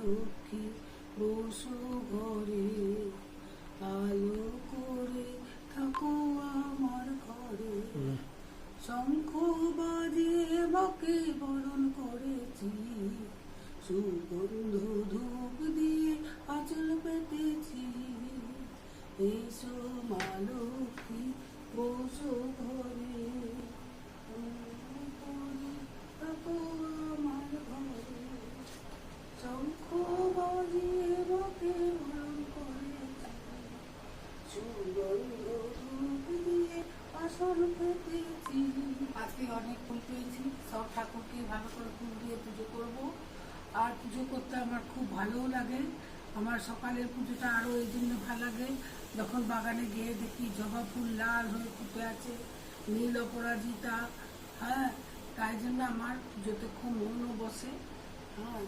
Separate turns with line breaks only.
লক্ষ্মী বসো ঘরে, আলো করে থাকো আমার ঘরে। শঙ্খ বাজিয়ে মাকে বরণ করেছি, সুগন্ধ ধূপ দিয়ে আঁচল পেতেছি। এসো মা লক্ষ্মী বসো ঘরে, থাকো আমার ঘরে। শঙ্খ বাজিয়ে মাকে বরণ করেছি, সুগন্ধ ধূপ দিয়ে আসন পেতেছি। আজকে অনেক ফুল পেয়েছি, সব ঠাকুরকে ভালো করে ফুল দিয়ে পুজো করব। আর পুজো করতে আমার খুব ভালোও লাগে। আমার সকালের পুজোটা আরও এই জন্য ভালো লাগে, যখন বাগানে গিয়ে দেখি জবা ফুল লাল হয়ে ফুটে আছে, নীল অপরাজিতা। হ্যাঁ, তাই জন্য আমার পুজোতে খুব মনও বসে। হ্যাঁ।